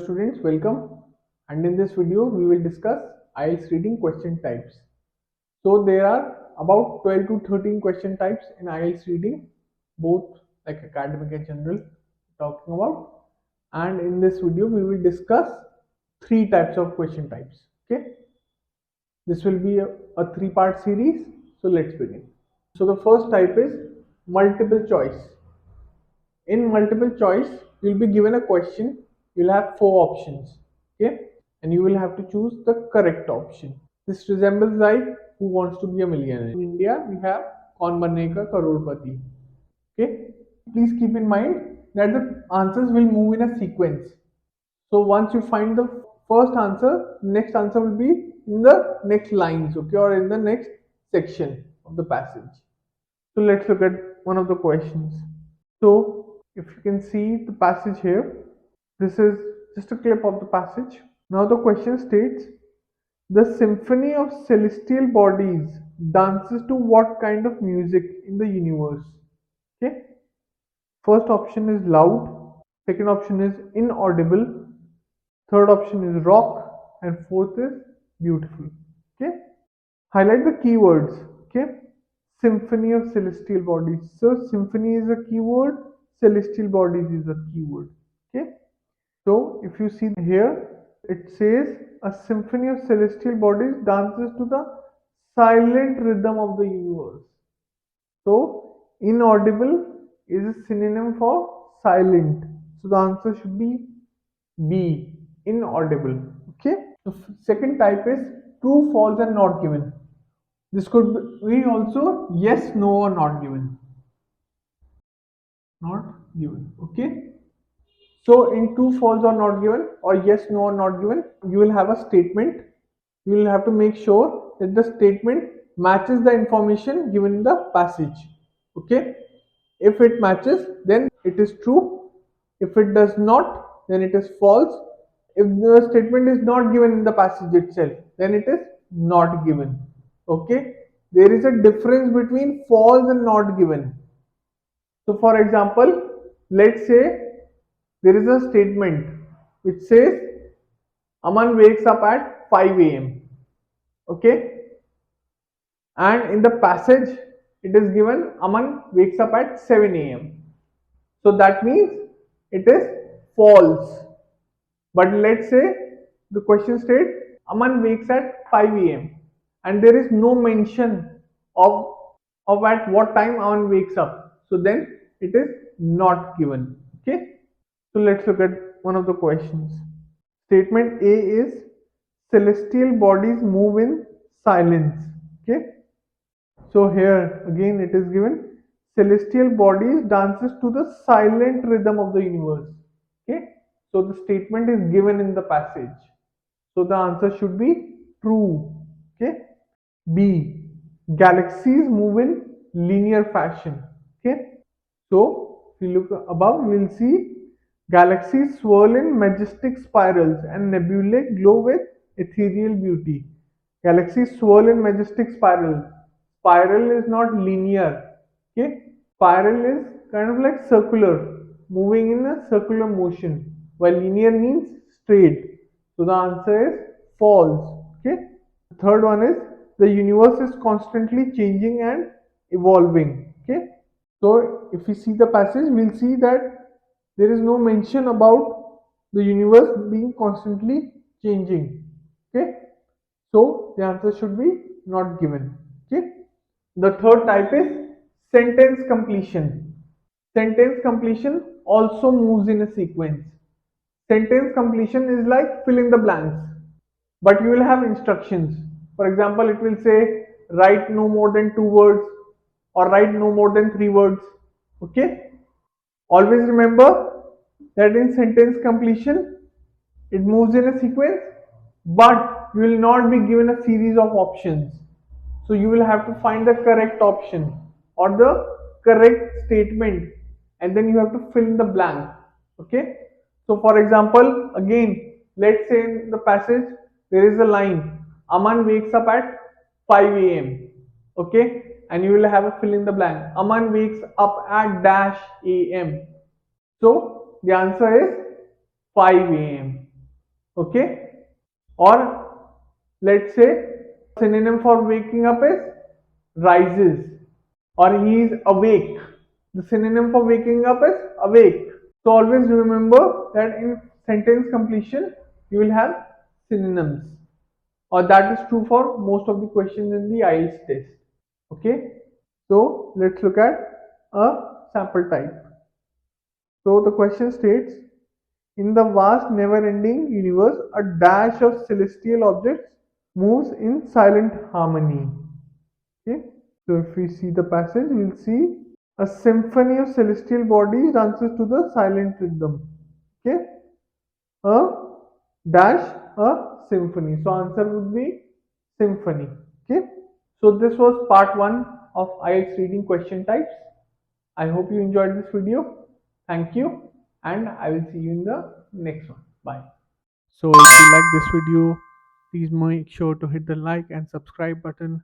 students, welcome, and in this video we will discuss IELTS reading question types. So there are about 12 to 13 question types in IELTS reading, both like academic and general talking about, and in this video we will discuss three types of question types. Okay, this will be a three-part series, so let's begin. So the first type is multiple choice. In multiple choice, you'll be given a question. You'll have four options, okay, and you will have to choose the correct option. This resembles like Who Wants to Be a Millionaire. In India, we have Kaun Banega Crorepati. Okay, please keep in mind that the answers will move in a sequence. So once you find the first answer, next answer will be in the next lines, okay, or in the next section of the passage. So let's look at one of the questions. So if you can see the passage here, this is just a clip of the passage. Now the question states, the symphony of celestial bodies dances to what kind of music in the universe? Okay. First option is loud, second option is inaudible, third option is rock, and fourth is beautiful. Okay. Highlight the keywords. Okay. Symphony of celestial bodies. So symphony is a keyword, celestial bodies is a keyword. Okay. So if you see here, it says a symphony of celestial bodies dances to the silent rhythm of the universe. So inaudible is a synonym for silent. So the answer should be B, inaudible. Okay. The second type is true, false, and not given. This could be also yes, no, or not given. Not given. Okay. So in true, false, or not given, or yes, no, or not given, you will have a statement. You will have to make sure that the statement matches the information given in the passage. Okay. If it matches, then it is true. If it does not, then it is false. If the statement is not given in the passage itself, then it is not given. Okay. There is a difference between false and not given. So for example, let's say there is a statement which says Aman wakes up at 5 a.m. Okay, and in the passage it is given Aman wakes up at 7 a.m. So that means it is false. But let's say the question states Aman wakes at 5 a.m. and there is no mention of at what time Aman wakes up. So then it is not given. Okay. So let's look at one of the questions. Statement A is celestial bodies move in silence. Okay. So here again it is given celestial bodies dances to the silent rhythm of the universe. Okay. So the statement is given in the passage. So the answer should be true. Okay. B. Galaxies move in linear fashion. Okay. So if you look above, we will see galaxies swirl in majestic spirals and nebulae glow with ethereal beauty. Galaxies swirl in majestic spirals. Spiral is not linear. Okay. Spiral is kind of like circular, moving in a circular motion, while linear means straight. So the answer is false. Okay. The third one is the universe is constantly changing and evolving. Okay. So if we see the passage, we'll see that there is no mention about the universe being constantly changing. Okay. So the answer should be not given. Okay. The third type is sentence completion. Sentence completion also moves in a sequence. Sentence completion is like fill in the blanks, but you will have instructions. For example, it will say write no more than 2 words or write no more than 3 words. Okay. Always remember that in sentence completion, it moves in a sequence, but you will not be given a series of options. So you will have to find the correct option or the correct statement, and then you have to fill in the blank. Okay. So for example, again, let's say in the passage there is a line, Aman wakes up at 5 a.m. Okay, and you will have a fill in the blank. Aman wakes up at dash a.m. So the answer is 5 a.m. Okay, or let's say synonym for waking up is rises, or he is awake. The synonym for waking up is awake. So always remember that in sentence completion you will have synonyms, or that is true for most of the questions in the IELTS test. Okay, so let's look at a sample type. So the question states, in the vast never ending universe, a dash of celestial objects moves in silent harmony. Okay, so if we see the passage, we'll see a symphony of celestial bodies dances to the silent rhythm. Okay, a dash, a symphony. So answer would be symphony. Okay, so this was part 1 of IELTS reading question types. I hope you enjoyed this video. Thank you, and I will see you in the next one. Bye. So if you like this video, please make sure to hit the like and subscribe button